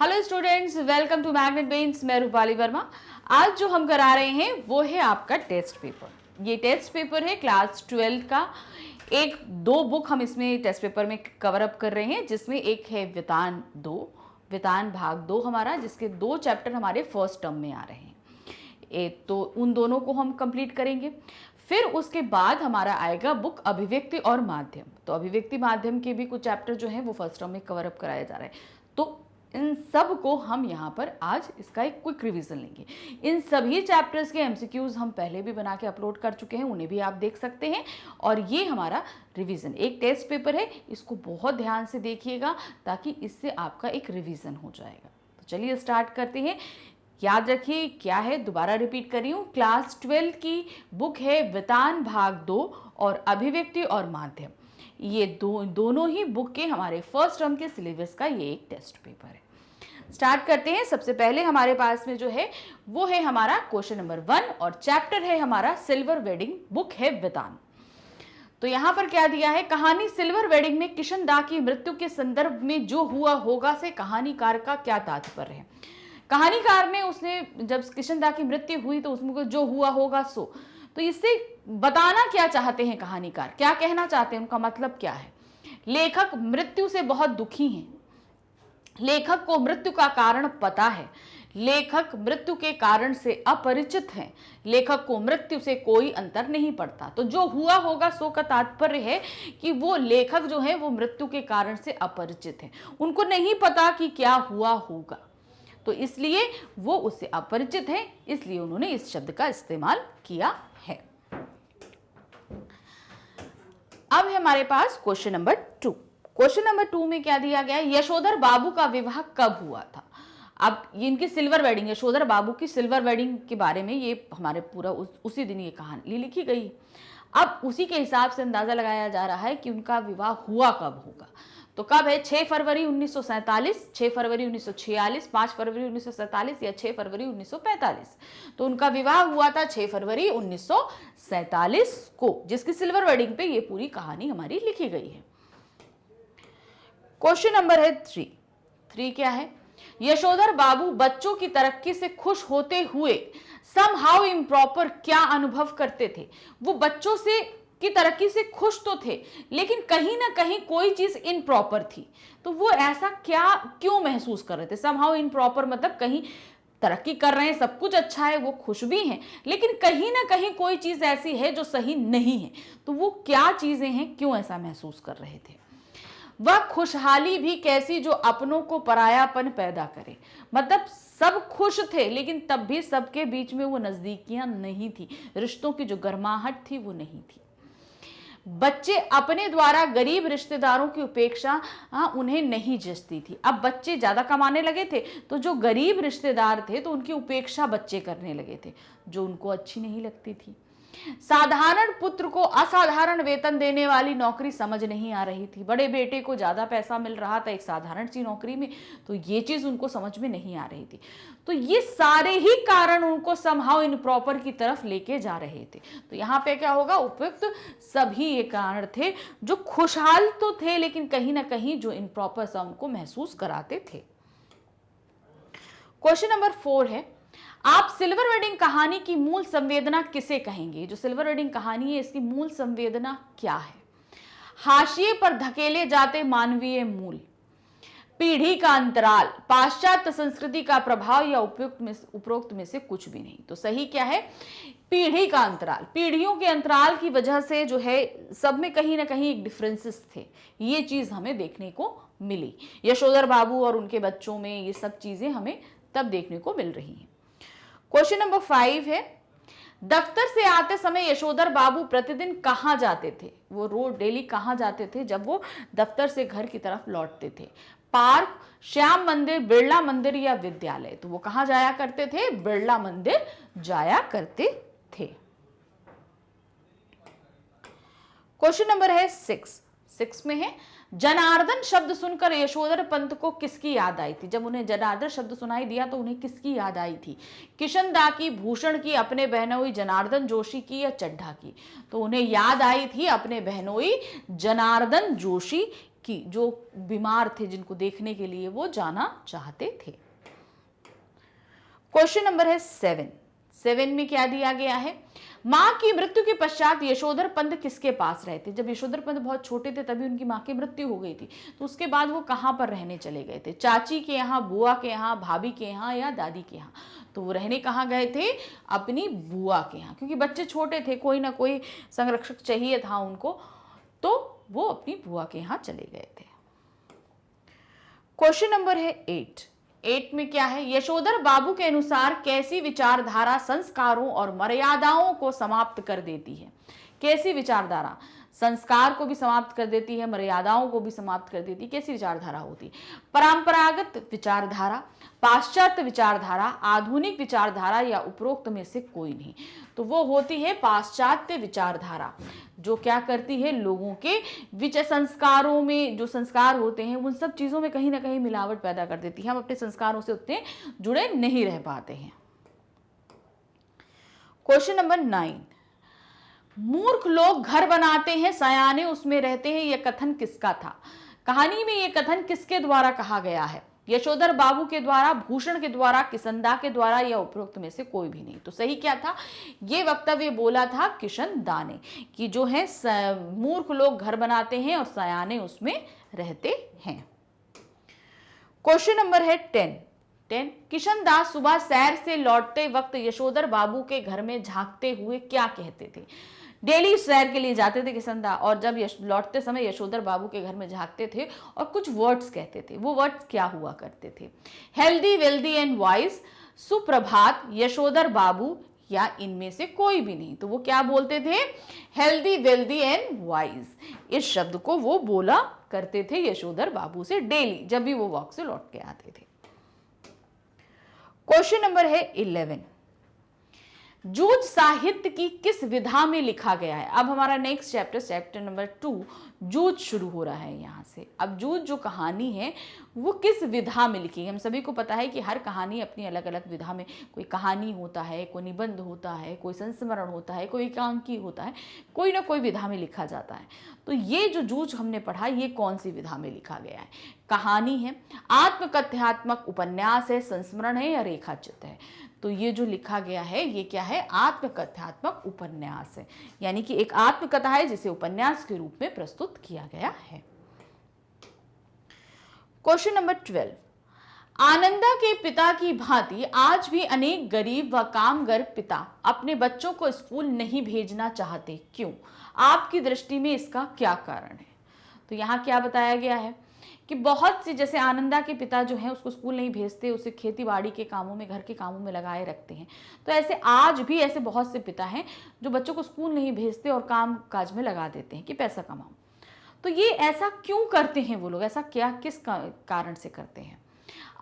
Hello students, welcome to magnet brains. मैं रूपाली वर्मा। आज जो हम करा रहे हैं वो है आपका टेस्ट पेपर। ये टेस्ट पेपर है क्लास 12 का। दो बुक हम इसमें टेस्ट पेपर में कवर अप कर रहे हैं, जिसमें एक है वितान 2, वितान भाग 2 हमारा, जिसके 2 चैप्टर हमारे फर्स्ट टर्म में आ रहे हैं। तो उन दोनों को हम कंप्लीट करेंगे। फिर उसके बाद हमारा आएगा बुक अभिव्यक्ति और माध्यम। तो अभिव्यक्ति माध्यम के भी कुछ चैप्टर जो हैं वो फर्स्ट टर्म में कवर अप कराया जा रहा है। तो इन सब को हम यहाँ पर आज इसका एक क्विक रिवीजन लेंगे। इन सभी चैप्टर्स के एमसीक्यूज हम पहले भी बना के अपलोड कर चुके हैं, उन्हें भी आप देख सकते हैं। और ये हमारा रिवीजन एक टेस्ट पेपर है, इसको बहुत ध्यान से देखिएगा ताकि इससे आपका एक रिवीजन हो जाएगा। तो चलिए स्टार्ट करते हैं। याद रखिए क्या है, दोबारा रिपीट कर रही हूँ, क्लास 12 की बुक है वितान भाग 2 और अभिव्यक्ति और माध्यम। ये दोनों ही बुक के हमारे फर्स्ट टर्म के सिलेबस का ये एक टेस्ट पेपर है। स्टार्ट करते हैं। सबसे पहले हमारे पास में जो है वो है हमारा क्वेश्चन नंबर 1 और चैप्टर है हमारा सिल्वर वेडिंग, बुक है वितान। तो यहां पर क्या दिया है, कहानी सिल्वर वेडिंग में किशन दा की मृत्यु के संदर्भ में जो हुआ होगा से कहानीकार का क्या तात्पर्य है। कहानीकार ने उसने जब किशन दा की मृत्यु हुई तो उसमें जो हुआ होगा सो, तो इससे बताना क्या चाहते हैं कहानीकार, क्या कहना चाहते हैं, उनका मतलब क्या है। लेखक मृत्यु से बहुत दुखी हैं, लेखक को मृत्यु का कारण पता है, लेखक मृत्यु के कारण से अपरिचित हैं, लेखक को मृत्यु से कोई अंतर नहीं पड़ता। तो जो हुआ होगा सो का तात्पर्य है कि वो लेखक जो है वो मृत्यु के कारण से अपरिचित हैं, उनको नहीं पता कि क्या हुआ होगा, तो इसलिए वो उससे अपरिचित हैं, इसलिए उन्होंने इस शब्द का इस्तेमाल किया है। अब है हमारे पास क्वेश्चन नंबर 2। क्वेश्चन नंबर 2 में क्या दिया गया है, यशोधर बाबू का विवाह कब हुआ था। अब ये इनकी सिल्वर वेडिंग, यशोधर बाबू की सिल्वर वेडिंग के बारे में ये हमारे पूरा उसी दिन ये कहानी लिखी गई। अब उसी के हिसाब से अंदाजा लगाया जा रहा है कि उनका विवाह हुआ कब होगा। तो कब है, 6 फरवरी 1947, 6 फरवरी 1946, 5 फरवरी 1947 या 6 फरवरी 1945। तो उनका विवाह हुआ था 6 फरवरी 1947 को, जिसकी सिल्वर वेडिंग पे ये पूरी कहानी हमारी लिखी गई है। क्वेश्चन नंबर है 3 क्या है, यशोधर बाबू बच्चों की तरक्की से खुश होते हुए समहाउ इम्प्रॉपर क्या अनुभव करते थे। वो बच्चों से की तरक्की से खुश तो थे, लेकिन कहीं ना कहीं कोई चीज इनप्रॉपर थी। तो वो ऐसा क्यों महसूस कर रहे थे। समहाउ इनप्रॉपर मतलब कहीं तरक्की कर रहे हैं, सब कुछ अच्छा है, वो खुश भी हैं, लेकिन कहीं ना कहीं कोई चीज ऐसी है जो सही नहीं है। तो वो क्या चीजें हैं, क्यों ऐसा महसूस कर रहे थे। वह खुशहाली भी कैसी जो अपनों को परायापन पैदा करे, मतलब सब खुश थे लेकिन तब भी सबके बीच में वो नजदीकियां नहीं थी, रिश्तों की जो गर्माहट थी वो नहीं थी। बच्चे अपने द्वारा गरीब रिश्तेदारों की उपेक्षा उन्हें नहीं जचती थी। अब बच्चे ज्यादा कमाने लगे थे तो जो गरीब रिश्तेदार थे तो उनकी उपेक्षा बच्चे करने लगे थे, जो उनको अच्छी नहीं लगती थी। साधारण पुत्र को असाधारण वेतन देने वाली नौकरी समझ नहीं आ रही थी। बड़े बेटे को ज्यादा पैसा मिल रहा था एक साधारण सी नौकरी में, तो ये चीज उनको समझ में नहीं आ रही थी। तो ये सारे ही कारण उनको समहाउ इनप्रॉपर की तरफ लेके जा रहे थे। तो यहाँ पे क्या होगा, उपयुक्त सभी ये कारण थे जो खुशहाल तो थे लेकिन कहीं ना कहीं जो इनप्रॉपर सा उनको महसूस कराते थे। क्वेश्चन नंबर 4 है, आप सिल्वर वेडिंग कहानी की मूल संवेदना किसे कहेंगे। जो सिल्वर वेडिंग कहानी है इसकी मूल संवेदना क्या है। हाशिए पर धकेले जाते मानवीय मूल, पीढ़ी का अंतराल, पाश्चात्य संस्कृति का प्रभाव या उपरोक्त में से कुछ भी नहीं। तो सही क्या है, पीढ़ी का अंतराल। पीढ़ियों के अंतराल की वजह से जो है सब में कहीं ना कहीं एक डिफरेंसेस थे, ये चीज हमें देखने को मिली। यशोधर बाबू और उनके बच्चों में ये सब चीजें हमें तब देखने को मिल रही हैं। क्वेश्चन नंबर 5 है, दफ्तर से आते समय यशोधर बाबू प्रतिदिन कहां जाते थे। वो रोज डेली कहां जाते थे जब वो दफ्तर से घर की तरफ लौटते थे। पार्क, श्याम मंदिर, बिरला मंदिर या विद्यालय। तो वो कहां जाया करते थे, बिरला मंदिर जाया करते थे। क्वेश्चन नंबर है 6 में है, जनार्दन शब्द सुनकर यशोधर पंत को किसकी याद आई थी। जब उन्हें जनार्दन शब्द सुनाई दिया तो उन्हें किसकी याद आई थी। किशन दा की, भूषण की, अपने बहनोई जनार्दन जोशी की या चड्ढा की। तो उन्हें याद आई थी अपने बहनोई जनार्दन जोशी कि जो बीमार थे जिनको देखने के लिए वो जाना चाहते थे। क्वेश्चन नंबर है 7 में क्या दिया गया है? मां की मृत्यु के पश्चात यशोधर पंत किसके पास रहते? जब यशोधर पंत बहुत छोटे थे तभी उनकी मां की मृत्यु हो गई थी, तो उसके बाद वो कहां पर रहने चले गए थे? चाची के यहाँ, बुआ के यहाँ, भाभी के यहाँ या दादी के यहाँ? तो वो रहने कहाँ गए थे? अपनी बुआ के यहाँ, क्योंकि बच्चे छोटे थे, कोई ना कोई संरक्षक चाहिए था उनको, तो वो अपनी बुआ के यहाँ चले गए थे। क्वेश्चन नंबर है 8 में क्या है? यशोधर बाबू के अनुसार कैसी विचारधारा संस्कारों और मर्यादाओं को समाप्त कर देती है? कैसी विचारधारा संस्कार को भी समाप्त कर देती है, मर्यादाओं को भी समाप्त कर देती है? कैसी विचारधारा होती है? परंपरागत विचारधारा, पाश्चात्य विचारधारा, आधुनिक विचारधारा या उपरोक्त में से कोई नहीं? तो वो होती है पाश्चात्य विचारधारा, जो क्या करती है? लोगों के विचार संस्कारों में जो संस्कार होते हैं उन सब चीजों में कहीं ना कहीं मिलावट पैदा कर देती है। हम अपने संस्कारों से उतने जुड़े नहीं रह पाते हैं। क्वेश्चन नंबर 9, मूर्ख लोग घर बनाते हैं, सयाने उसमें रहते हैं, यह कथन किसका था? कहानी में यह कथन किसके द्वारा कहा गया है? यशोधर बाबू के द्वारा, भूषण के द्वारा, किशन के द्वारा या उपरोक्त में से कोई भी नहीं? तो सही क्या था? ये वक्तव्य बोला था किशन दा ने कि जो है मूर्ख लोग घर बनाते हैं और सयाने उसमें रहते हैं। क्वेश्चन नंबर है 10 किशन दास सुबह सैर से लौटते वक्त यशोधर बाबू के घर में झांकते हुए क्या कहते थे? डेली सैर के लिए जाते थे किशन दा, और जब लौटते समय यशोधर बाबू के घर में झांकते थे और कुछ वर्ड्स कहते थे। वो वर्ड्स क्या हुआ करते थे? हेल्दी, वेल्दी एंड वाइज, सुप्रभात, यशोधर बाबू या इनमें से कोई भी नहीं? तो वो क्या बोलते थे? हेल्दी, वेल्दी एंड वाइज, इस शब्द को वो बोला करते थे यशोधर बाबू से डेली, जब भी वो वॉक से लौट के आते थे। क्वेश्चन नंबर है 11, जूझ साहित्य की किस विधा में लिखा गया है? अब हमारा नेक्स्ट चैप्टर नंबर 2 जूझ शुरू हो रहा है यहाँ से। अब जूझ जो कहानी है वो किस विधा में लिखी है? हम सभी को पता है कि हर कहानी अपनी अलग अलग विधा में, कोई कहानी होता है, कोई निबंध होता है, कोई संस्मरण होता है, कोई एकांकी होता है, कोई ना कोई विधा में लिखा जाता है। तो ये जो जूझ हमने पढ़ा, ये कौन सी विधा में लिखा गया है? कहानी है, आत्मकथ्यात्मक उपन्यास है, संस्मरण है या रेखाचित्र है? तो ये जो लिखा गया है ये क्या है? आत्मकथात्मक उपन्यास है, यानी कि एक आत्मकथा है जिसे उपन्यास के रूप में प्रस्तुत किया गया है। क्वेश्चन नंबर 12, आनंदा के पिता की भांति आज भी अनेक गरीब व कामगर पिता अपने बच्चों को स्कूल नहीं भेजना चाहते, क्यों? आपकी दृष्टि में इसका क्या कारण है? तो यहाँ क्या बताया गया है कि बहुत सी, जैसे आनंदा के पिता जो हैं उसको स्कूल नहीं भेजते, उसे खेती बाड़ी के कामों में, घर के कामों में लगाए रखते हैं। तो ऐसे आज भी ऐसे बहुत से पिता हैं जो बच्चों को स्कूल नहीं भेजते और काम काज में लगा देते हैं कि पैसा कमाओ। तो ये ऐसा क्यों करते हैं वो लोग? ऐसा क्या, किस कारण से करते हैं?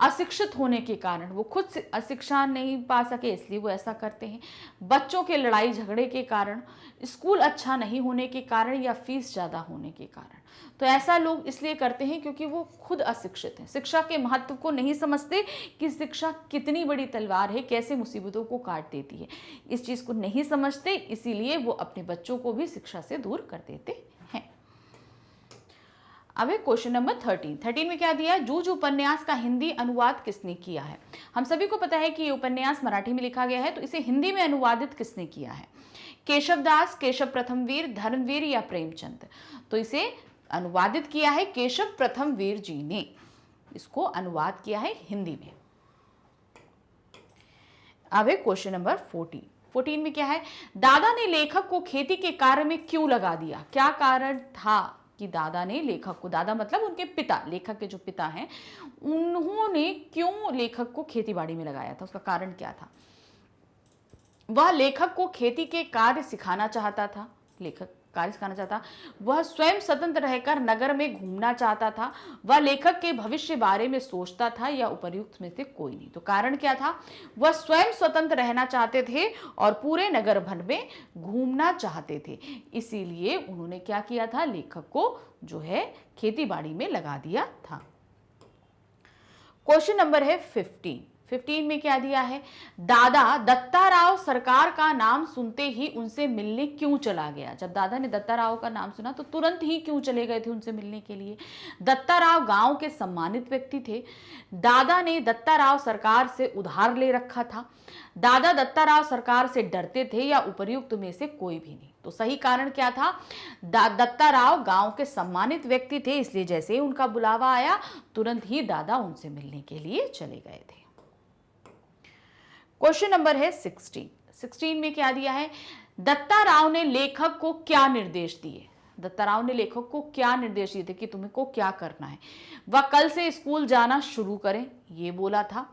अशिक्षित होने के कारण, वो खुद से शिक्षा नहीं पा सके इसलिए वो ऐसा करते हैं। बच्चों के लड़ाई झगड़े के कारण, स्कूल अच्छा नहीं होने के कारण या फीस ज़्यादा होने के कारण। तो ऐसा लोग इसलिए करते हैं क्योंकि वो खुद अशिक्षित हैं, शिक्षा के महत्व को नहीं समझते कि शिक्षा कितनी बड़ी तलवार है, कैसे मुसीबतों को काट देती है। इस चीज़ को नहीं समझते, इसीलिए वो अपने बच्चों को भी शिक्षा से दूर कर देते हैं। अब है क्वेश्चन नंबर 13 में क्या दिया? जूझ उपन्यास का हिंदी अनुवाद किसने किया है? हम सभी को पता है कि ये उपन्यास मराठी में लिखा गया है, तो इसे हिंदी में अनुवादित किसने किया है? केशव दास, केशव प्रथमवीर, धर्मवीर या प्रेमचंद? तो इसे अनुवादित किया है केशव प्रथमवीर जी ने, इसको अनुवाद किया है हिंदी में। अब है क्वेश्चन नंबर 14 में क्या है? दादा ने लेखक को खेती के कार्य में क्यों लगा दिया? क्या कारण था कि दादा ने लेखक को, दादा मतलब उनके पिता, लेखक के जो पिता हैं, उन्होंने क्यों लेखक को खेतीबाड़ी में लगाया था? उसका कारण क्या था? वह लेखक को खेती के कार्य सिखाना चाहता था, लेखक कार्य सिखाना चाहता, वह स्वयं स्वतंत्र रहकर नगर में घूमना चाहता था, वह लेखक के भविष्य बारे में सोचता था या उपर्युक्त में से कोई नहीं? तो कारण क्या था? वह स्वयं स्वतंत्र रहना चाहते थे और पूरे नगर भर में घूमना चाहते थे, इसीलिए उन्होंने क्या किया था? लेखक को जो है खेती बाड़ी में लगा दिया था। क्वेश्चन नंबर है 15 15 में क्या दिया है, दादा दत्ता राव सरकार का नाम सुनते ही उनसे मिलने क्यों चला गया। जब दादा ने दत्ता राव का नाम सुना तो तुरंत ही क्यों चले गए थे उनसे मिलने के लिए। दत्ता राव गांव के सम्मानित व्यक्ति थे। दादा ने दत्ता राव सरकार से उधार ले रखा था। दादा दत्ता राव सरकार से डरते थे या उपर्युक्त में से कोई भी नहीं। तो सही कारण क्या था, दत्ता राव गांव के सम्मानित व्यक्ति थे, इसलिए जैसे ही उनका बुलावा आया तुरंत ही दादा उनसे मिलने के लिए चले गए थे। क्वेश्चन नंबर है 16 में क्या दिया है, दत्ता राव ने लेखक को क्या निर्देश दिए। दत्ता राव ने लेखक को क्या निर्देश दिए थे कि तुम्हें को क्या करना है। वह कल से स्कूल जाना शुरू करें, ये बोला था।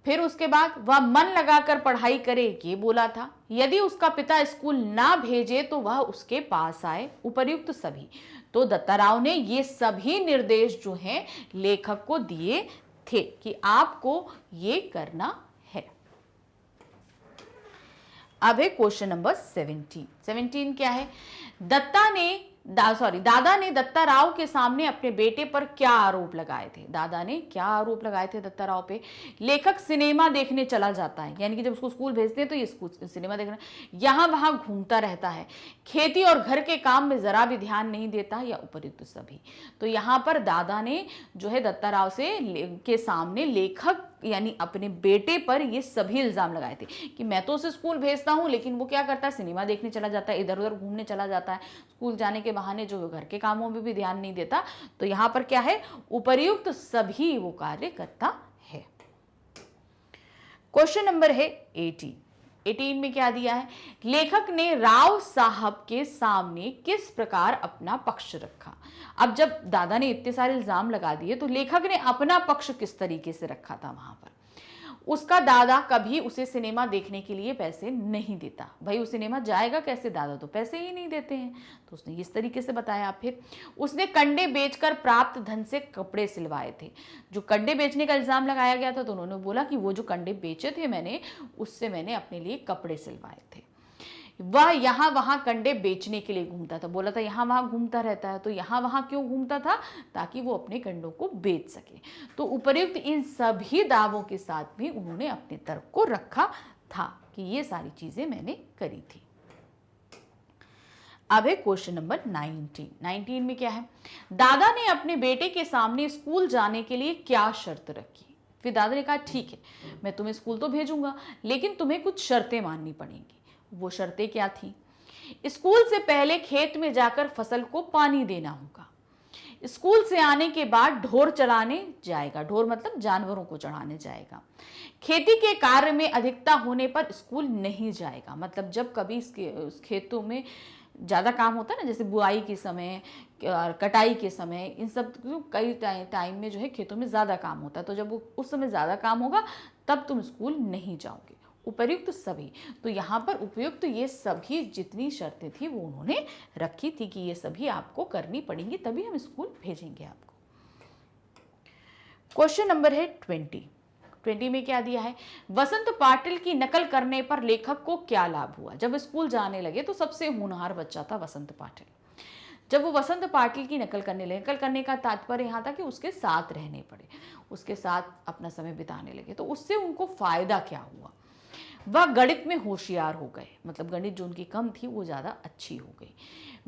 फिर उसके बाद वह मन लगाकर पढ़ाई करे, ये बोला था। यदि उसका पिता स्कूल ना भेजे तो वह उसके पास आए, उपर्युक्त सभी। तो दत्ता राव ने ये सभी निर्देश जो हैं लेखक को दिए थे कि आपको ये करना है। अब है क्वेश्चन नंबर 17 क्या है, दादा ने दत्ता राव के सामने अपने बेटे पर क्या आरोप लगाए थे। दादा ने क्या आरोप लगाए थे दत्ता राव पे। लेखक सिनेमा देखने चला जाता है, यानी कि जब उसको स्कूल भेजते हैं तो ये स्कूल सिनेमा देखना, यहाँ वहां घूमता रहता है, खेती और घर के काम में जरा भी ध्यान नहीं देता, या उपर्युक्त सभी। तो यहाँ पर दादा ने जो है दत्ता राव के सामने लेखक यानी अपने बेटे पर ये सभी इल्जाम लगाए थे कि मैं तो उसे स्कूल भेजता हूं लेकिन वो क्या करता है, सिनेमा देखने चला जाता है, इधर उधर घूमने चला जाता है, स्कूल जाने के बहाने जो घर के कामों में भी ध्यान नहीं देता। तो यहां पर क्या है, उपर्युक्त सभी वो कार्य करता है। क्वेश्चन नंबर है 18 में क्या दिया है, लेखक ने राव साहब के सामने किस प्रकार अपना पक्ष रखा। अब जब दादा ने इतने सारे इल्जाम लगा दिए तो लेखक ने अपना पक्ष किस तरीके से रखा था। वहां पर उसका दादा कभी उसे सिनेमा देखने के लिए पैसे नहीं देता, भाई वो सिनेमा जाएगा कैसे, दादा तो पैसे ही नहीं देते हैं, तो उसने इस तरीके से बताया। फिर उसने कंडे बेचकर प्राप्त धन से कपड़े सिलवाए थे। जो कंडे बेचने का इल्जाम लगाया गया था तो उन्होंने बोला कि वो जो कंडे बेचे थे मैंने, उससे मैंने अपने लिए कपड़े सिलवाए थे। वह यहाँ वहां कंडे बेचने के लिए घूमता था, बोला था यहाँ वहां घूमता रहता है, तो यहाँ वहां क्यों घूमता था, ताकि वो अपने कंडों को बेच सके। तो उपर्युक्त इन सभी दावों के साथ भी उन्होंने अपने तर्क को रखा था कि ये सारी चीजें मैंने करी थी। अब है क्वेश्चन नंबर 19 में क्या है, दादा ने अपने बेटे के सामने स्कूल जाने के लिए क्या शर्त रखी। फिर दादा ने कहा ठीक है मैं तुम्हें स्कूल तो भेजूंगा लेकिन तुम्हें कुछ शर्तें माननी पड़ेंगी। वो शर्तें क्या थी, स्कूल से पहले खेत में जाकर फसल को पानी देना होगा, स्कूल से आने के बाद ढोर चराने जाएगा, ढोर मतलब जानवरों को चढ़ाने जाएगा, खेती के कार्य में अधिकता होने पर स्कूल नहीं जाएगा, मतलब जब कभी खेतों में ज़्यादा काम होता है ना, जैसे बुआई के समय और कटाई के समय, इन सब कई टाइम में जो है खेतों में ज़्यादा काम होता है, तो जब वो उस समय ज़्यादा काम होगा तब तुम स्कूल नहीं जाओगे। उपर्युक्त सभी, तो यहाँ पर उपयुक्त ये सभी जितनी शर्तें थी वो उन्होंने रखी थी कि ये सभी आपको करनी पड़ेंगी तभी हम स्कूल भेजेंगे आपको। क्वेश्चन नंबर है 20 में क्या दिया है, वसंत पाटिल की नकल करने पर लेखक को क्या लाभ हुआ। जब स्कूल जाने लगे तो सबसे होनहार बच्चा था वसंत पाटिल। जब वो वसंत पाटिल की नकल करने लगे, नकल करने का तात्पर्य यहाँ था कि उसके साथ रहने पड़े, उसके साथ अपना समय बिताने लगे, तो उससे उनको फायदा क्या हुआ, वह गणित में होशियार हो गए, मतलब गणित जो उनकी कम थी वो ज़्यादा अच्छी हो गई।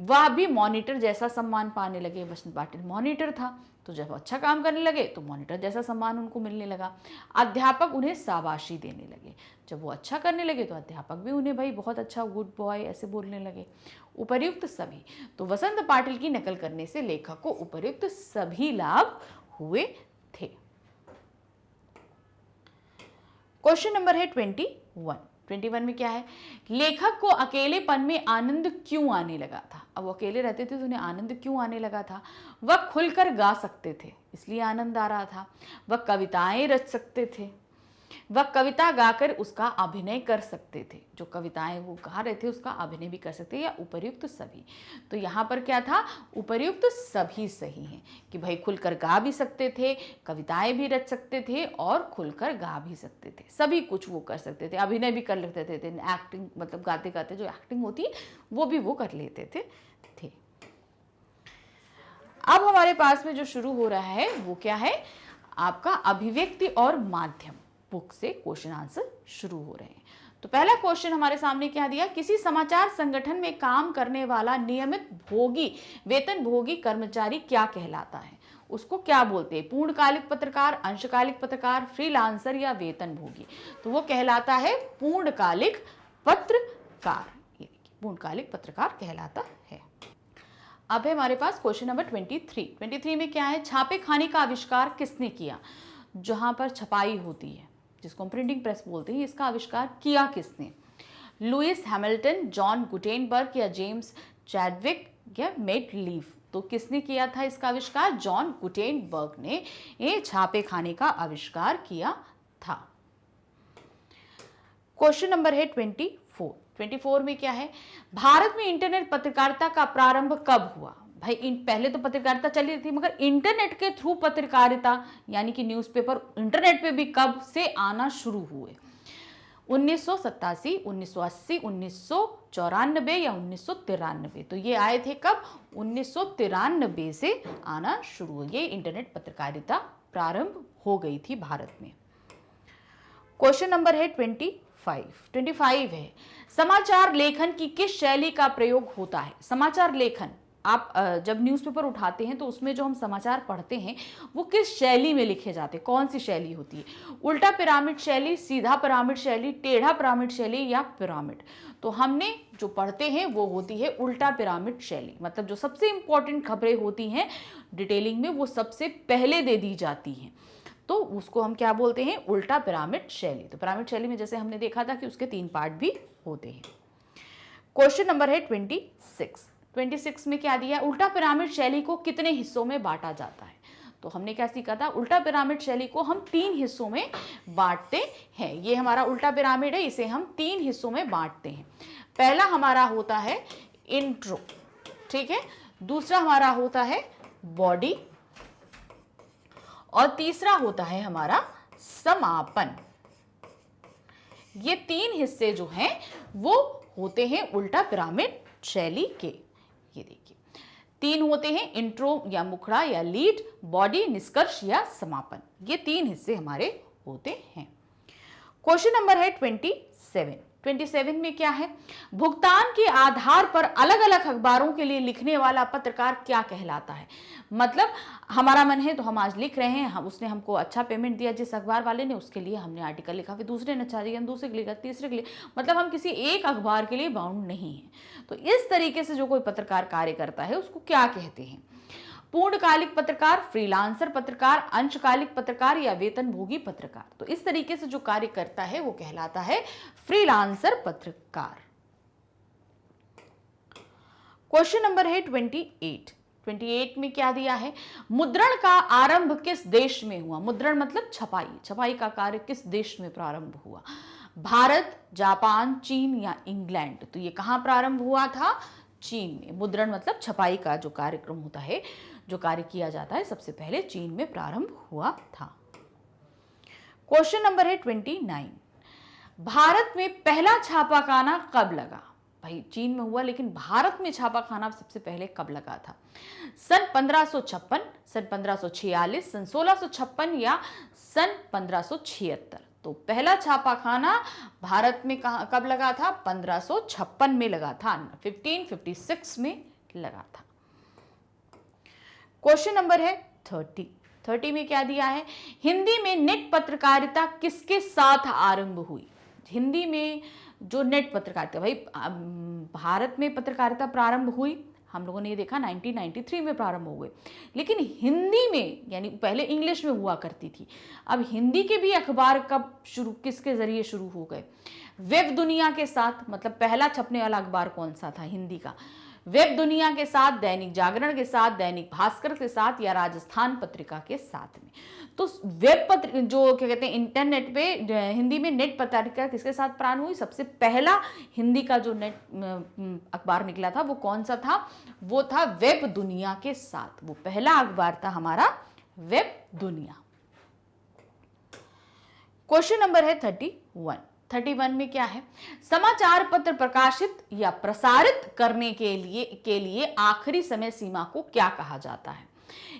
वह भी मॉनिटर जैसा सम्मान पाने लगे, वसंत पाटिल मॉनिटर था तो जब अच्छा काम करने लगे तो मॉनिटर जैसा सम्मान उनको मिलने लगा। अध्यापक उन्हें शाबाशी देने लगे, जब वो अच्छा करने लगे तो अध्यापक भी उन्हें भाई बहुत अच्छा, गुड बॉय ऐसे बोलने लगे। उपर्युक्त सभी, तो वसंत पाटिल की नकल करने से लेखक को उपर्युक्त सभी लाभ हुए थे। क्वेश्चन नंबर है 21 में क्या है, लेखक को अकेलेपन में आनंद क्यों आने लगा था। अब वो अकेले रहते थे तो उन्हें आनंद क्यों आने लगा था। वह खुलकर गा सकते थे इसलिए आनंद आ रहा था, वह कविताएं रच सकते थे, वह कविता गाकर उसका अभिनय कर सकते थे, जो कविताएं वो गा रहे थे उसका अभिनय भी कर सकते, या उपर्युक्त सभी। तो यहाँ पर क्या था, उपर्युक्त सभी सही हैं कि भाई खुलकर गा भी सकते थे, कविताएं भी रच सकते थे और खुलकर गा भी सकते थे, सभी कुछ वो कर सकते थे, अभिनय भी कर लेते थे, एक्टिंग मतलब गाते गाते जो एक्टिंग होती है वो भी वो कर लेते थे। अब हमारे पास में जो शुरू हो रहा है वो क्या है, आपका अभिव्यक्ति और माध्यम। बुक से क्वेश्चन आंसर शुरू हो रहे हैं। तो पहला क्वेश्चन हमारे सामने क्या दिया, किसी समाचार संगठन में काम करने वाला नियमित भोगी वेतन भोगी कर्मचारी क्या कहलाता है? उसको क्या बोलते हैं? पूर्णकालिक पत्रकार, अंशकालिक पत्रकार, फ्रीलांसर या वेतन भोगी? तो वो कहलाता है पूर्णकालिक पत्रकार। ये देखिए पूर्णकालिक पत्रकार कहलाता है। अब है हमारे पास क्वेश्चन नंबर 23 में क्या है, छापे खाने का आविष्कार किसने किया? जहां पर छपाई होती है जिसको हम प्रिंटिंग प्रेस बोलते हैं, इसका आविष्कार किया किसने? लुइस हैमिल्टन, जॉन गुटेनबर्ग या जेम्स चैडविक या मेट लीफ? तो किसने किया था इसका आविष्कार? जॉन गुटेनबर्ग ने ये छापे खाने का आविष्कार किया था। क्वेश्चन नंबर है 24 में क्या है, भारत में इंटरनेट पत्रकारिता का प्रारंभ कब हुआ? भाई पहले तो पत्रकारिता चली रही थी, मगर इंटरनेट के थ्रू पत्रकारिता यानी कि न्यूज़पेपर इंटरनेट पे भी कब से आना शुरू हुए? 1987, 1980, 1994 या 1993? तो ये आए थे कब? 1993 से आना शुरू हुए। ये इंटरनेट पत्रकारिता प्रारंभ हो गई थी भारत में। क्वेश्चन नंबर है 25 है, समाचार लेखन की किस शैली का प्रयोग होता है? समाचार लेखन, आप जब न्यूज़पेपर उठाते हैं तो उसमें जो हम समाचार पढ़ते हैं वो किस शैली में लिखे जाते हैं? कौन सी शैली होती है? उल्टा पिरामिड शैली, सीधा पिरामिड शैली, टेढ़ा पिरामिड शैली या पिरामिड? तो हमने जो पढ़ते हैं वो होती है उल्टा पिरामिड शैली। मतलब जो सबसे इंपॉर्टेंट खबरें होती हैं डिटेलिंग में वो सबसे पहले दे दी जाती हैं, तो उसको हम क्या बोलते हैं? उल्टा पिरामिड शैली। तो पिरामिड शैली में जैसे हमने देखा था कि उसके 3 पार्ट भी होते हैं। क्वेश्चन नंबर है 26 में क्या दिया? उल्टा पिरामिड शैली को कितने हिस्सों में बांटा जाता है? तो हमने क्या सीखा था? उल्टा पिरामिड शैली को हम 3 हिस्सों में बांटते हैं। ये हमारा उल्टा पिरामिड है, इसे हम 3 हिस्सों में बांटते हैं। पहला हमारा होता है इंट्रो, ठीक है, दूसरा हमारा होता है बॉडी और तीसरा होता है हमारा समापन। ये 3 हिस्से जो हैं वो होते हैं उल्टा पिरामिड शैली के। ये देखिए 3 होते हैं, इंट्रो या मुखड़ा या लीड, बॉडी, निष्कर्ष या समापन। ये 3 हिस्से हमारे होते हैं। क्वेश्चन नंबर है 27 में क्या है, भुगतान के आधार पर अलग अलग अखबारों के लिए लिखने वाला पत्रकार क्या कहलाता है? मतलब हमारा मन है तो हम आज लिख रहे हैं, हम उसने हमको अच्छा पेमेंट दिया जिस अखबार वाले ने, उसके लिए हमने आर्टिकल लिखा, फिर दूसरे ने अच्छा दिया हम दूसरे के लिए, तीसरे के लिए, मतलब हम किसी एक अखबार के लिए बाउंड नहीं है। तो इस तरीके से जो कोई पत्रकार कार्य करता है उसको क्या कहते हैं? पूर्णकालिक पत्रकार, फ्रीलांसर पत्रकार, अंशकालिक पत्रकार या वेतनभोगी पत्रकार? तो इस तरीके से जो कार्य करता है वो कहलाता है फ्रीलांसर पत्रकार। क्वेश्चन नंबर है 28 में क्या दिया है, मुद्रण का आरंभ किस देश में हुआ? मुद्रण मतलब छपाई का कार्य किस देश में प्रारंभ हुआ? भारत, जापान, चीन या इंग्लैंड? तो ये कहां प्रारंभ हुआ था? चीन में। मुद्रण मतलब छपाई का जो कार्यक्रम होता है, जो कार्य किया जाता है, सबसे पहले चीन में प्रारंभ हुआ था। क्वेश्चन नंबर है 29, भारत में पहला छापाखाना कब लगा? भाई चीन में हुआ लेकिन भारत में छापाखाना सबसे पहले कब लगा था? सन 1556, सन 1546, सन 1656 या सन 1576? तो पहला छापाखाना भारत में कब लगा था? 1556 में लगा था, 1556 में लगा था। क्वेश्चन नंबर है 30 में क्या दिया है, हिंदी में नेट पत्रकारिता किसके साथ आरंभ हुई? हिंदी में जो नेट पत्रकारिता, भाई भारत में पत्रकारिता प्रारंभ हुई, हम लोगों ने ये देखा 1993 में प्रारंभ हो गए, लेकिन हिंदी में यानी पहले इंग्लिश में हुआ करती थी, अब हिंदी के भी अखबार कब शुरू, किसके जरिए शुरू हो गए? वेब दुनिया के साथ। मतलब पहला छपने वाला अखबार कौन सा था हिंदी का? वेब दुनिया के साथ, दैनिक जागरण के साथ, दैनिक भास्कर के साथ या राजस्थान पत्रिका के साथ में। तो वेब पत्र जो क्या कहते हैं इंटरनेट पे हिंदी में नेट पत्रिका किसके साथ प्रारंभ हुई? सबसे पहला हिंदी का जो नेट अखबार निकला था वो कौन सा था? वो था वेब दुनिया के साथ। वो पहला अखबार था हमारा वेब दुनिया। क्वेश्चन नंबर है 31 में क्या है, समाचार पत्र प्रकाशित या प्रसारित करने के लिए आखिरी समय सीमा को क्या कहा जाता है?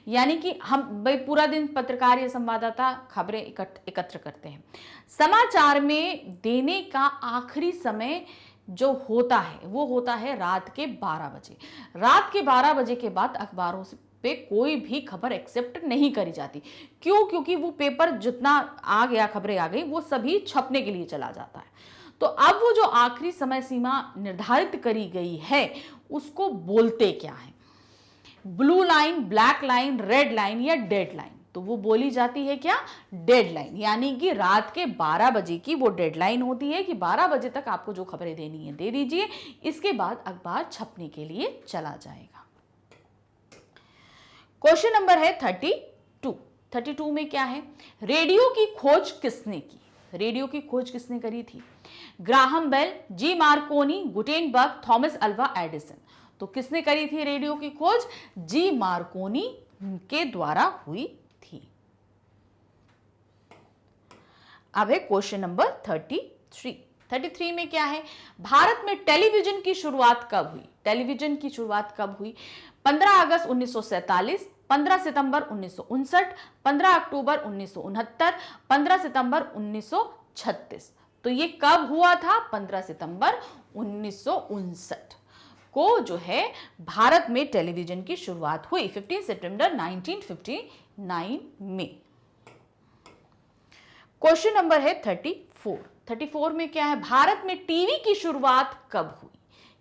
यानी कि हम भाई पूरा दिन पत्रकार या संवाददाता खबरें एकत्र करते हैं। समाचार में देने का आखिरी समय जो होता है वो होता है रात के 12 बजे। रात के 12 बजे के बाद अखबारों पे कोई भी खबर एक्सेप्ट नहीं करी जाती। क्यों? क्योंकि वो पेपर जितना आ गया, खबरें आ गई, वो सभी छपने के लिए चला जाता है। तो अब वो जो आखिरी समय सीमा निर्धारित करी गई है उसको बोलते क्या है? Blue line, black line, red line या डेड लाइन? तो वो बोली जाती है क्या? डेडलाइन। यानी कि रात के 12 बजे की वो डेडलाइन होती है कि 12 बजे तक आपको जो खबरें देनी है दे दीजिए, इसके बाद अखबार छपने के लिए चला जाएगा। क्वेश्चन नंबर है 32। 32 में क्या है? रेडियो की खोज किसने की? रेडियो की खोज किसने करी थी? Graham Bell, G Marconi, Gutenberg, Thomas Alva Edison. तो किसने करी थी रेडियो की खोज? जी मार्कोनी के द्वारा हुई थी। अब है क्वेश्चन नंबर 33। 33 में क्या है? भारत में टेलीविजन की शुरुआत कब हुई? टेलीविजन की शुरुआत कब हुई? 15 अगस्त 1947, 15 सितंबर 1959, 15 अक्टूबर 1969, 15 सितंबर 1936। तो ये कब हुआ था? 15 सितंबर 1959 को जो है भारत में टेलीविजन की शुरुआत हुई, 15 सितंबर 1959 में। क्वेश्चन नंबर है 34। 34 में क्या है? भारत में टीवी की शुरुआत कब हुई?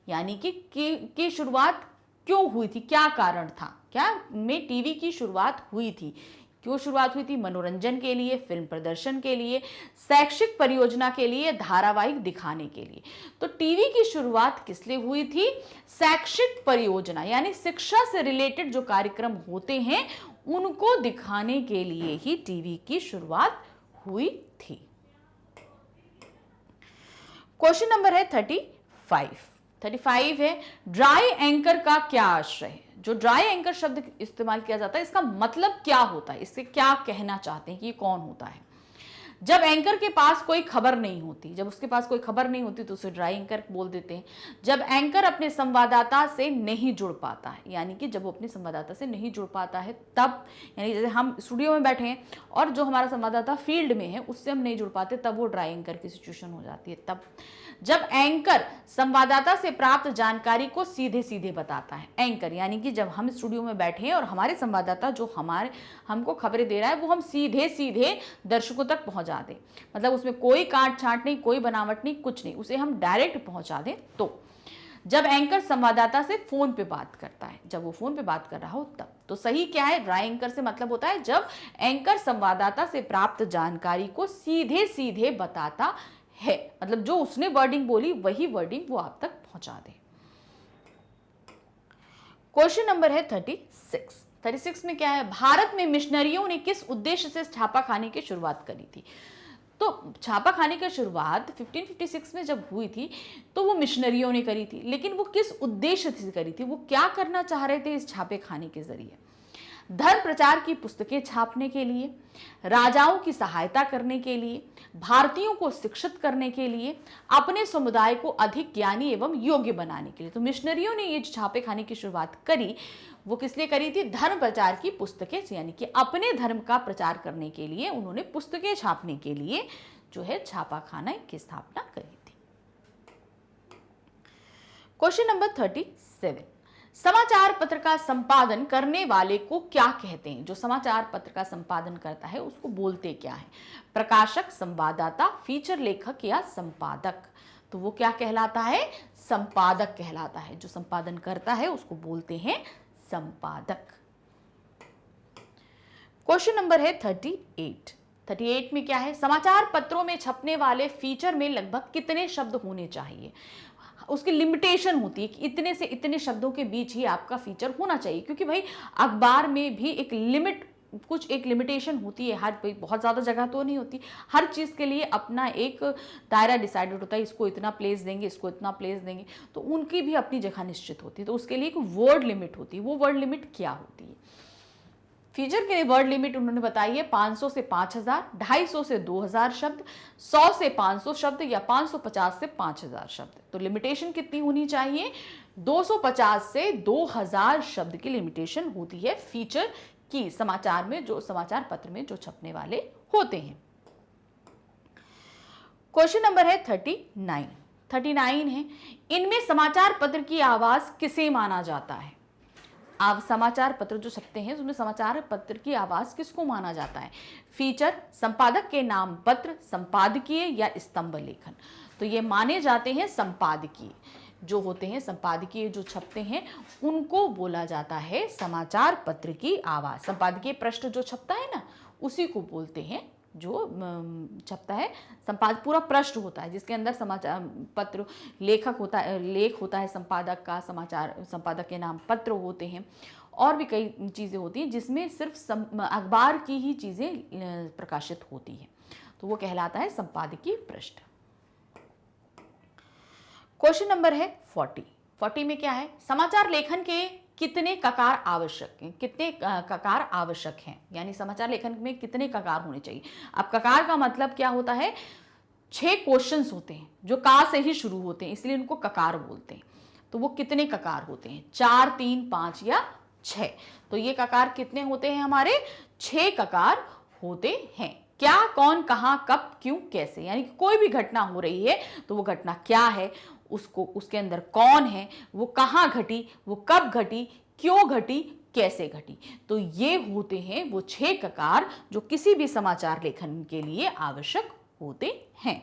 यानी कि शुरुआत क्यों हुई थी? क्या कारण था? क्या में टीवी की शुरुआत हुई थी? क्यों शुरुआत हुई थी? मनोरंजन के लिए, फिल्म प्रदर्शन के लिए, शैक्षिक परियोजना के लिए, धारावाहिक दिखाने के लिए। तो टीवी की शुरुआत किस लिए हुई थी? शैक्षिक परियोजना यानी शिक्षा से रिलेटेड जो कार्यक्रम होते हैं उनको दिखाने के लिए ही टीवी की शुरुआत हुई थी। क्वेश्चन नंबर है 35। 35 है, ड्राई एंकर का क्या आश्रय है? जो ड्राई एंकर शब्द इस्तेमाल किया जाता है इसका मतलब क्या होता है? इससे क्या कहना चाहते हैं कि ये कौन होता है? जब एंकर के पास कोई खबर नहीं होती, जब उसके पास कोई खबर नहीं होती तो उसे ड्राई एंकर बोल देते हैं। जब एंकर अपने संवाददाता से नहीं जुड़ पाता है, यानी कि जब वो अपने संवाददाता से नहीं जुड़ पाता है तब, यानी जैसे हम स्टूडियो में बैठे हैं और जो हमारा संवाददाता फील्ड में है उससे हम नहीं जुड़ पाते, तब वो ड्राई एंकर की सिचुएशन हो जाती है। तब जब एंकर संवाददाता से प्राप्त जानकारी को सीधे सीधे बताता है। एंकर यानी कि जब हम स्टूडियो में बैठे हैं और हमारे संवाददाता जो हमको खबरें दे रहा है वो हम सीधे सीधे दर्शकों तक पहुंचा दें, मतलब उसमें कोई काट छांट नहीं, कोई बनावट नहीं, कुछ नहीं, उसे हम डायरेक्ट पहुंचा दें। तो जब एंकर संवाददाता से फोन पे बात करता है, जब वो फोन पे बात कर रहा हो तब। तो सही क्या है? ड्राई एंकर से मतलब होता है जब एंकर संवाददाता से प्राप्त जानकारी को सीधे सीधे बताता है, मतलब जो उसने वर्डिंग बोली वही वर्डिंग वो आप तक पहुंचा दे। क्वेश्चन नंबर है 36। 36 में क्या है? भारत में मिशनरियों ने किस उद्देश्य से छापाखाने की शुरुआत करी थी? तो छापाखाने की शुरुआत 1556 में जब हुई थी तो वो मिशनरियों ने करी थी, लेकिन वो किस उद्देश्य से करी थी? वो क्या करना चाह रहे थे इस छापेखाने के जरिए? धर्म प्रचार की पुस्तकें छापने के लिए, राजाओं की सहायता करने के लिए, भारतीयों को शिक्षित करने के लिए, अपने समुदाय को अधिक ज्ञानी एवं योग्य बनाने के लिए। तो मिशनरियों ने ये छापेखाने की शुरुआत करी, वो किस लिए करी थी? धर्म प्रचार की पुस्तकें, यानी कि अपने धर्म का प्रचार करने के लिए उन्होंने पुस्तकें छापने के लिए जो है छापाखाने की स्थापना करी थी। Question number 37। समाचार पत्र का संपादन करने वाले को क्या कहते हैं? जो समाचार पत्र का संपादन करता है उसको बोलते क्या है? प्रकाशक, संवाददाता, फीचर लेखक या संपादक? तो वो क्या कहलाता है? संपादक कहलाता है। जो संपादन करता है उसको बोलते हैं संपादक। क्वेश्चन नंबर है 38। 38 में क्या है? समाचार पत्रों में छपने वाले फीचर में लगभग कितने शब्द होने चाहिए? उसकी लिमिटेशन होती है कि इतने से इतने शब्दों के बीच ही आपका फीचर होना चाहिए, क्योंकि भाई अखबार में भी एक लिमिटेशन होती है। हर बहुत ज़्यादा जगह तो नहीं होती, हर चीज़ के लिए अपना एक दायरा डिसाइडेड होता है, इसको इतना प्लेस देंगे, इसको इतना प्लेस देंगे, तो उनकी भी अपनी जगह निश्चित होती है। तो उसके लिए एक वर्ड लिमिट होती है। वो वर्ड लिमिट क्या होती है? फीचर के लिए वर्ड लिमिट उन्होंने बताई है 500 से 5000, 250 से 2000 शब्द, 100 से 500 शब्द या 550 से 5000 शब्द। तो लिमिटेशन कितनी होनी चाहिए? 250 से 2000 शब्द की लिमिटेशन होती है फीचर की, समाचार में, जो समाचार पत्र में जो छपने वाले होते हैं। क्वेश्चन नंबर है 39 है, इनमें समाचार पत्र की आवाज किसे माना जाता है? आप समाचार पत्र जो छपते हैं उसमें समाचार पत्र की आवाज किसको माना जाता है? फीचर, संपादक के नाम पत्र, संपादकीय या स्तंभ लेखन। तो ये माने जाते हैं संपादकीय, जो होते हैं संपादकीय जो छपते हैं उनको बोला जाता है समाचार पत्र की आवाज। संपादकीय पृष्ठ जो छपता है ना, उसी को बोलते हैं, जो छपता है संपादक, पूरा पृष्ठ होता है जिसके अंदर समाचार पत्र लेखक होता है, लेख होता है संपादक का, समाचार संपादक के नाम पत्र होते हैं, और भी कई चीज़ें होती हैं जिसमें सिर्फ अखबार की ही चीज़ें प्रकाशित होती हैं, तो वो कहलाता है संपादकीय पृष्ठ। क्वेश्चन नंबर है 40 में क्या है? समाचार लेखन के कितने ककार आवश्यक हैं? कितने ककार आवश्यक हैं, यानी समाचार लेखन में कितने ककार होने चाहिए? अब ककार का मतलब क्या होता है? 6 क्वेश्चंस होते हैं जो का से ही शुरू होते हैं, इसलिए उनको ककार बोलते हैं। तो वो कितने ककार होते हैं? 4, 3, 5 या 6? तो ये ककार कितने होते हैं हमारे? 6 ककार होते हैं। क्या, कौन, कहां, कब, क्यों, कैसे, यानी कि कोई भी घटना हो रही है तो वो घटना क्या है, उसको, उसके अंदर कौन है, वो कहां घटी, वो कब घटी, क्यों घटी, कैसे घटी। तो ये होते हैं वो 6 ककार जो किसी भी समाचार लेखन के लिए आवश्यक होते हैं।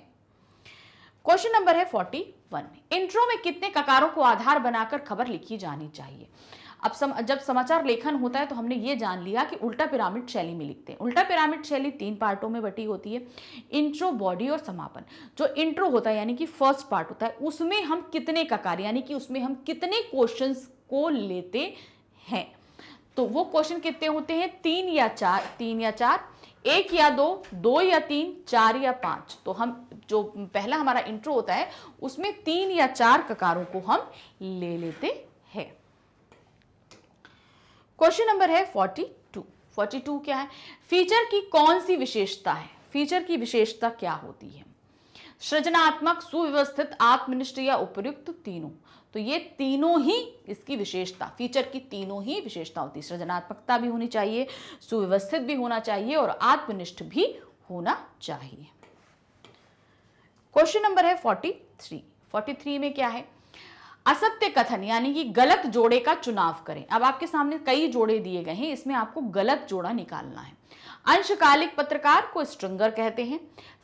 क्वेश्चन नंबर है 41, इंट्रो में कितने ककारों को आधार बनाकर खबर लिखी जानी चाहिए? अब जब समाचार लेखन होता है तो हमने ये जान लिया कि उल्टा पिरामिड शैली में लिखते हैं। उल्टा पिरामिड शैली 3 पार्टों में बटी होती है, इंट्रो, बॉडी और समापन। जो इंट्रो होता है यानी कि फर्स्ट पार्ट होता है, उसमें हम कितने ककार, यानी कि उसमें हम कितने क्वेश्चंस को लेते हैं। तो वो क्वेश्चन कितने होते हैं? 3 या 4, 1 या 2, 2 या 3, 4 या 5। तो हम जो पहला हमारा इंट्रो होता है उसमें 3 या 4 ककारों को हम ले लेते हैं। क्वेश्चन नंबर है 42 क्या है? फीचर की कौन सी विशेषता है? फीचर की विशेषता क्या होती है? सृजनात्मक, सुव्यवस्थित, आत्मनिष्ठ या उपयुक्त, तीनों। तो ये तीनों ही इसकी विशेषता, फीचर की तीनों ही विशेषता होती है। सृजनात्मकता भी होनी चाहिए, सुव्यवस्थित भी होना चाहिए और आत्मनिष्ठ भी होना चाहिए। क्वेश्चन नंबर है 43 में क्या है? असत्य कथन यानी कि गलत जोड़े का चुनाव करें। अब आपके सामने कई जोड़े दिए गए हैं, इसमें आपको गलत जोड़ा निकालना है। अंशकालिक पत्रकार को स्ट्रिंगर कहते हैं,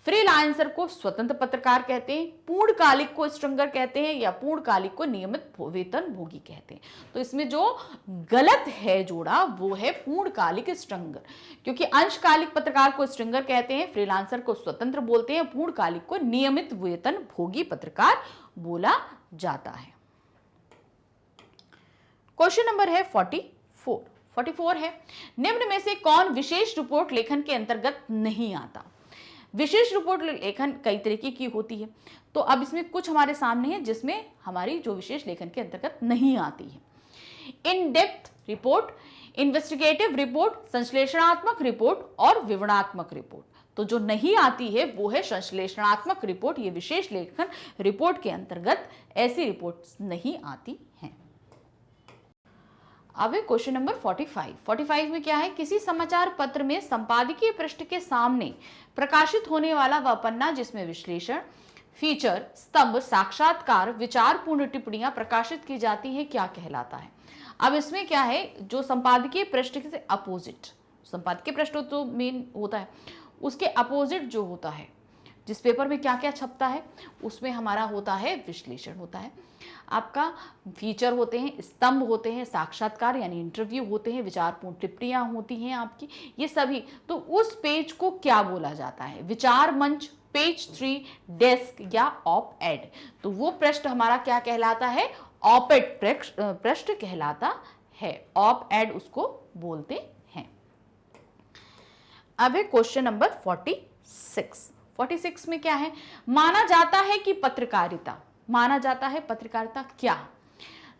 फ्रीलांसर को स्वतंत्र पत्रकार कहते हैं, पूर्णकालिक को स्ट्रिंगर कहते हैं या पूर्णकालिक को नियमित वेतनभोगी कहते हैं। तो इसमें जो गलत है जोड़ा वो है पूर्णकालिक स्ट्रिंगर, क्योंकि अंशकालिक पत्रकार को स्ट्रिंगर कहते हैं, फ्रीलांसर को स्वतंत्र बोलते हैं, पूर्णकालिक को नियमित वेतनभोगी पत्रकार बोला जाता है। क्वेश्चन नंबर है 44 है, निम्न में से कौन विशेष रिपोर्ट लेखन के अंतर्गत नहीं आता? विशेष रिपोर्ट लेखन कई तरीके की होती है, तो अब इसमें कुछ हमारे सामने है जिसमें हमारी जो विशेष लेखन के अंतर्गत नहीं आती है। In depth report, investigative report, संश्लेषणात्मक रिपोर्ट और विवरणात्मक रिपोर्ट। तो जो नहीं आती है वो है संश्लेषणात्मक रिपोर्ट। ये विशेष लेखन रिपोर्ट के अंतर्गत ऐसी रिपोर्ट्स नहीं आती हैं। अब क्वेश्चन नंबर 45 में क्या है? किसी समाचार पत्र में संपादकीय पृष्ठ के सामने प्रकाशित होने वाला वह पन्ना जिसमें विश्लेषण, फीचर, स्तंभ, साक्षात्कार, विचारपूर्ण टिप्पणियां प्रकाशित की जाती हैं क्या कहलाता है? अब इसमें क्या है, जो संपादकीय पृष्ठ से अपोजिट, संपादकीय पृष्ठ तो मेन होता है, उसके अपोजिट जो होता है, जिस पेपर में क्या क्या छपता है उसमें हमारा होता है विश्लेषण होता है, आपका फीचर होते हैं, स्तंभ होते हैं, साक्षात्कार यानी इंटरव्यू होते हैं, विचारपूर्ण टिप्पणियां होती हैं आपकी, ये सभी। तो उस पेज को क्या बोला जाता है? विचार मंच, पेज 3, डेस्क या ऑप एड। तो वो पृष्ठ हमारा क्या कहलाता है? ऑप एड पृष्ठ कहलाता है, ऑप एड उसको बोलते हैं। अब है क्वेश्चन नंबर 46 में क्या है? माना जाता है कि पत्रकारिता क्या?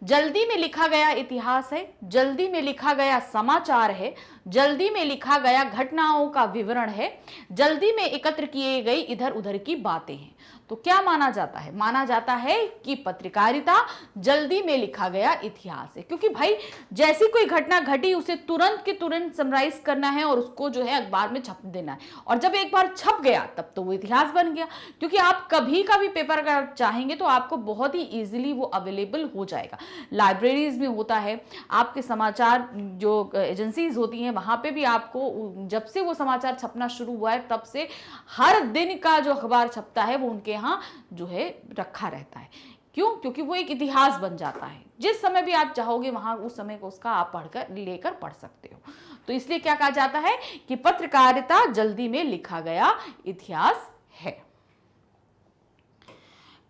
जल्दी में लिखा गया इतिहास है, जल्दी में लिखा गया समाचार है, जल्दी में लिखा गया घटनाओं का विवरण है, जल्दी में एकत्र किए गई इधर उधर की बातें हैं। तो क्या माना जाता है? माना जाता है कि पत्रकारिता जल्दी में लिखा गया इतिहास है, क्योंकि भाई जैसी कोई घटना घटी उसे तुरंत के तुरंत समराइज करना है और उसको जो है अखबार में छप देना है, और जब एक बार छप गया तब तो वो इतिहास बन गया। क्योंकि आप कभी का भी पेपर अगर चाहेंगे तो आपको बहुत ही इजीली वो अवेलेबल हो जाएगा। लाइब्रेरीज में होता है, आपके समाचार जो एजेंसीज होती हैं वहां पे भी आपको, जब से वो समाचार छपना शुरू हुआ है तब से हर दिन का जो अखबार छपता है वो उनके यहाँ जो है रखा रहता है। क्यों? क्योंकि वो एक इतिहास बन जाता है, जिस समय भी आप चाहोगे वहां उस समय को उसका आप पढ़कर लेकर पढ़ सकते हो। तो इसलिए क्या कहा जाता है कि पत्रकारिता जल्दी में लिखा गया इतिहास है।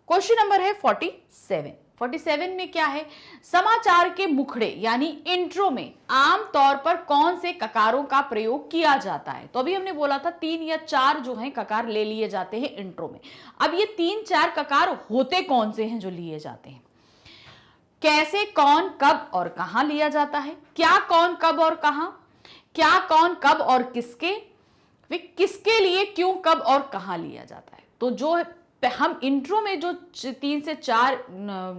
क्वेश्चन नंबर है 47। 47 में क्या है? समाचार के मुखड़े यानी इंट्रो में आमतौर पर कौन से ककारों का प्रयोग किया जाता है? तो अभी हमने बोला था 3 या 4 जो हैं ककार ले लिए जाते हैं इंट्रो में। अब ये 3-4 ककार होते कौन से हैं जो लिए जाते हैं? कैसे, कौन, कब और कहां लिया जाता है? क्या, कौन, कब और कहां? क्या, कौन, कब और किसके? किसके लिए, क्यों, कब और कहां लिया जाता है? तो जो हम इंट्रो में जो 3 से 4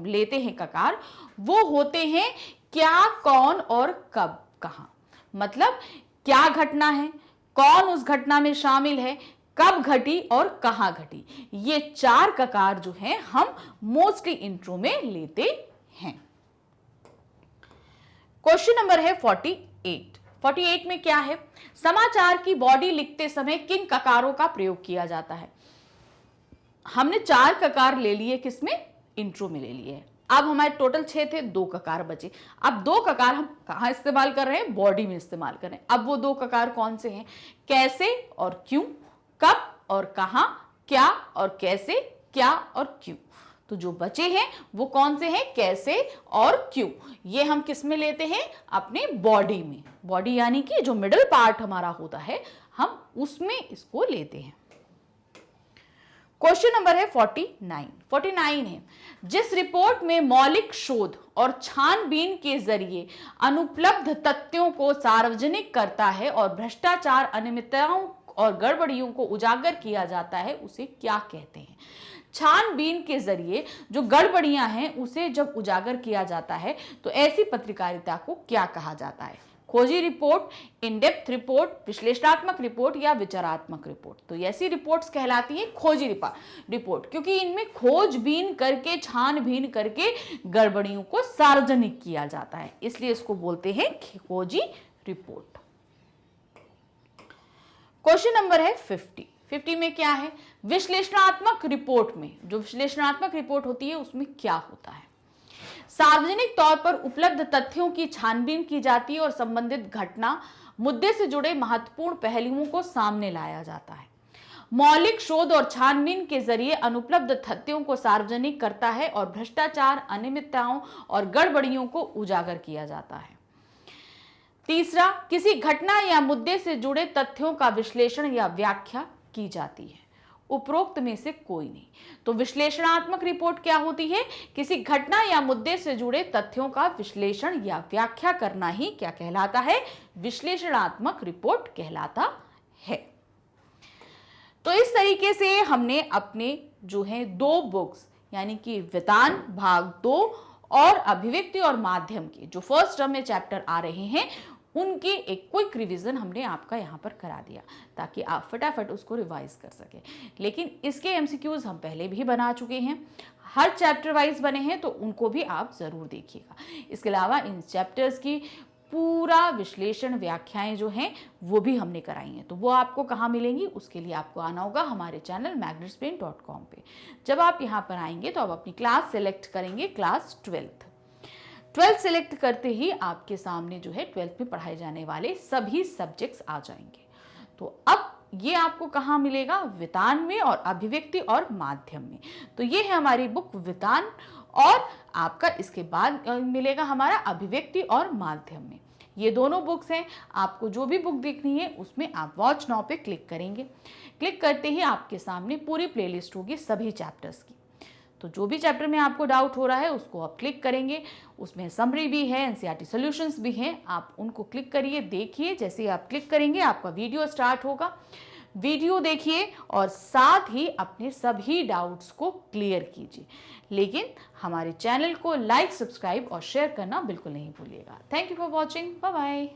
लेते हैं ककार, वो होते हैं क्या, कौन और कब, कहां। मतलब क्या घटना है, कौन उस घटना में शामिल है, कब घटी और कहां घटी। ये 4 ककार जो हैं हम मोस्टली इंट्रो में लेते हैं। क्वेश्चन नंबर है 48। 48 में क्या है? समाचार की बॉडी लिखते समय किन ककारों का प्रयोग किया जाता है? हमने 4 ककार ले लिए, किसमें? इंट्रो में ले लिए। अब हमारे टोटल 6 थे, 2 ककार बचे। अब 2 ककार हम कहां इस्तेमाल कर रहे हैं? बॉडी में इस्तेमाल कर रहे हैं। अब वो 2 ककार कौन से हैं? कैसे और क्यों, कब और कहां, क्या और कैसे, क्या और क्यों। तो जो बचे हैं वो कौन से हैं? कैसे और क्यों। ये हम किस में लेते हैं? अपने बॉडी में। बॉडी यानी कि जो मिडल पार्ट हमारा होता है हम उसमें इसको लेते हैं। क्वेश्चन नंबर है 49। 49 है, जिस रिपोर्ट में मौलिक शोध और छानबीन के जरिए अनुपलब्ध तथ्यों को सार्वजनिक करता है और भ्रष्टाचार, अनियमितताओं और गड़बड़ियों को उजागर किया जाता है, उसे क्या कहते हैं? छानबीन के जरिए जो गड़बड़ियां हैं उसे जब उजागर किया जाता है तो ऐसी पत्रकारिता को क्या कहा जाता है? खोजी रिपोर्ट, इन डेप्थ रिपोर्ट, विश्लेषणात्मक रिपोर्ट या विचारात्मक रिपोर्ट। तो ऐसी रिपोर्ट्स कहलाती हैं खोजी रिपोर्ट, क्योंकि इनमें खोजबीन करके, छानबीन करके गड़बड़ियों को सार्वजनिक किया जाता है, इसलिए इसको बोलते हैं खोजी रिपोर्ट। क्वेश्चन नंबर है 50। 50 में क्या है? विश्लेषणात्मक रिपोर्ट में, जो विश्लेषणात्मक रिपोर्ट होती है उसमें क्या होता है? सार्वजनिक तौर पर उपलब्ध तथ्यों की छानबीन की जाती है और संबंधित घटना, मुद्दे से जुड़े महत्वपूर्ण पहलुओं को सामने लाया जाता है। मौलिक शोध और छानबीन के जरिए अनुपलब्ध तथ्यों को सार्वजनिक करता है और भ्रष्टाचार, अनियमितताओं और गड़बड़ियों को उजागर किया जाता है। तीसरा, किसी घटना या मुद्दे से जुड़े तथ्यों का विश्लेषण या व्याख्या की जाती है। उपरोक्त में से कोई नहीं। तो विश्लेषणात्मक रिपोर्ट क्या होती है? किसी घटना या मुद्दे से जुड़े तथ्यों का विश्लेषण या व्याख्या करना ही क्या कहलाता है? विश्लेषणात्मक रिपोर्ट कहलाता है। तो इस तरीके से हमने अपने जो है 2 बुक्स यानी कि वितान भाग 2 और अभिव्यक्ति और माध्यम के जो फर्स्ट टर्म में चैप्टर आ रहे हैं उनके एक क्विक रिवीजन हमने आपका यहाँ पर करा दिया ताकि आप फटाफट उसको रिवाइज कर सकें। लेकिन इसके एमसीक्यूज हम पहले भी बना चुके हैं, हर चैप्टर वाइज बने हैं, तो उनको भी आप ज़रूर देखिएगा। इसके अलावा इन चैप्टर्स की पूरा विश्लेषण व्याख्याएं जो हैं वो भी हमने कराई हैं, तो वो आपको कहाँ मिलेंगी? उसके लिए आपको आना होगा हमारे चैनल magnetspain.com पे। जब आप यहाँ पर आएंगे तो आप अपनी क्लास सेलेक्ट करेंगे, क्लास 12th सेलेक्ट करते ही आपके सामने जो है 12th में पढ़ाए जाने वाले सभी सब्जेक्ट्स आ जाएंगे। तो अब ये आपको कहाँ मिलेगा? वितान में और अभिव्यक्ति और माध्यम में। तो ये है हमारी बुक वितान और आपका इसके बाद मिलेगा हमारा अभिव्यक्ति और माध्यम में। ये दोनों बुक्स हैं। आपको जो भी बुक देखनी है उसमें आप वॉच नाउ पे क्लिक करेंगे। क्लिक करते ही आपके सामने पूरी प्लेलिस्ट होगी सभी चैप्टर्स की। तो जो भी चैप्टर में आपको डाउट हो रहा है उसको आप क्लिक करेंगे, उसमें समरी भी है, एनसीईआरटी सॉल्यूशंस भी हैं, आप उनको क्लिक करिए, देखिए। जैसे ही आप क्लिक करेंगे आपका वीडियो स्टार्ट होगा, वीडियो देखिए और साथ ही अपने सभी डाउट्स को क्लियर कीजिए। लेकिन हमारे चैनल को लाइक, सब्सक्राइब और शेयर करना बिल्कुल नहीं भूलिएगा। Thank you for watching, bye bye.